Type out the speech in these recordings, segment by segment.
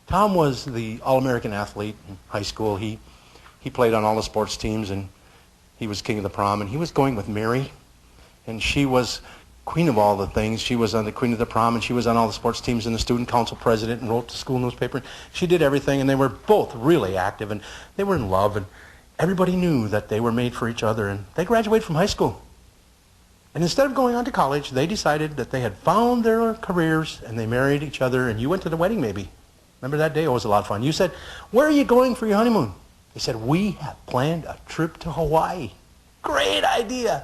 Tom was the All-American athlete in high school. He played on all the sports teams, and he was king of the prom, and he was going with Mary, and she was queen of all the things. She was on the queen of the prom, and she was on all the sports teams and the student council president and wrote the school newspaper. She did everything, and they were both really active, and they were in love, and everybody knew that they were made for each other, and they graduated from high school. And instead of going on to college, they decided that they had found their careers, and they married each other, and you went to the wedding maybe. Remember that day? It was a lot of fun. You said, "Where are you going for your honeymoon?" They said, "We have planned a trip to Hawaii." Great idea.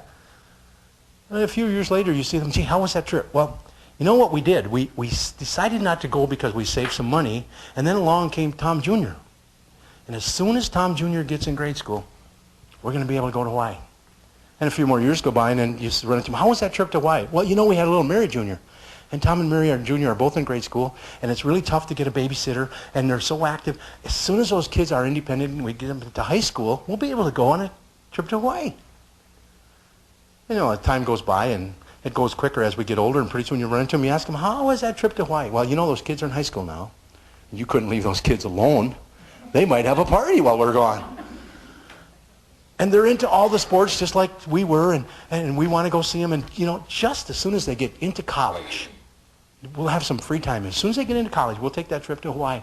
And a few years later, you see them, "Gee, how was that trip?" Well, you know what we did? We decided not to go because we saved some money, and then along came Tom Jr. And as soon as Tom Jr. gets in grade school, we're going to be able to go to Hawaii. And a few more years go by, and then you run into him, "How was that trip to Hawaii?" "Well, you know, we had a little Mary Jr. And Tom and Mary Jr. are both in grade school, and it's really tough to get a babysitter, and they're so active. As soon as those kids are independent and we get them to high school, we'll be able to go on a trip to Hawaii." You know, time goes by, and it goes quicker as we get older, and pretty soon you run into them, you ask them, "How was that trip to Hawaii?" "Well, you know, those kids are in high school now. You couldn't leave those kids alone. They might have a party while we're gone." And they're into all the sports just like we were, and we want to go see them. And, you know, just as soon as they get into college, we'll have some free time. As soon as they get into college, we'll take that trip to Hawaii.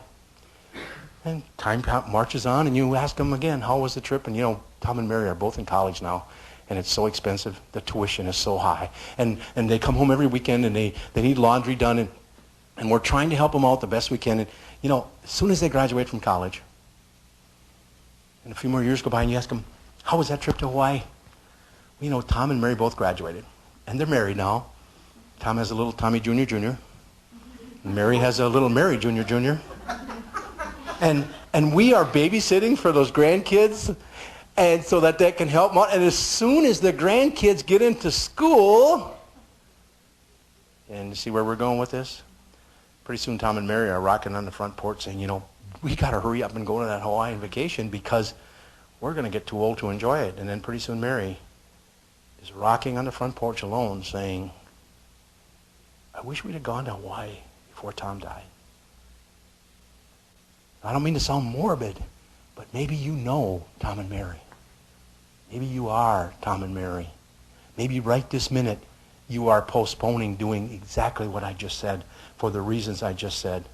And time marches on, and you ask them again, "How was the trip?" And, you know, Tom and Mary are both in college now, and it's so expensive. The tuition is so high. And they come home every weekend, and they need laundry done, and we're trying to help them out the best we can. And, you know, as soon as they graduate from college, and a few more years go by, and you ask them, "How was that trip to Hawaii?" Well, you know, Tom and Mary both graduated, and they're married now. Tom has a little Tommy Jr. Jr., and Mary has a little Mary Jr. Jr. And we are babysitting for those grandkids, and so that they can help them out. And as soon as the grandkids get into school, and you see where we're going with this? Pretty soon Tom and Mary are rocking on the front porch saying, "You know, we got to hurry up and go to that Hawaiian vacation because we're going to get too old to enjoy it." And then pretty soon Mary is rocking on the front porch alone saying, "I wish we'd have gone to Hawaii before Tom died." I don't mean to sound morbid, but maybe you know Tom and Mary. Maybe you are Tom and Mary. Maybe right this minute you are postponing doing exactly what I just said for the reasons I just said.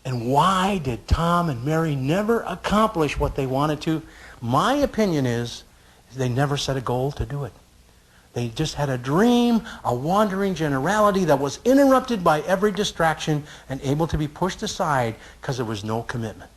And why did Tom and Mary never accomplish what they wanted to? My opinion is they never set a goal to do it. They just had a dream, a wandering generality that was interrupted by every distraction and able to be pushed aside because there was no commitment.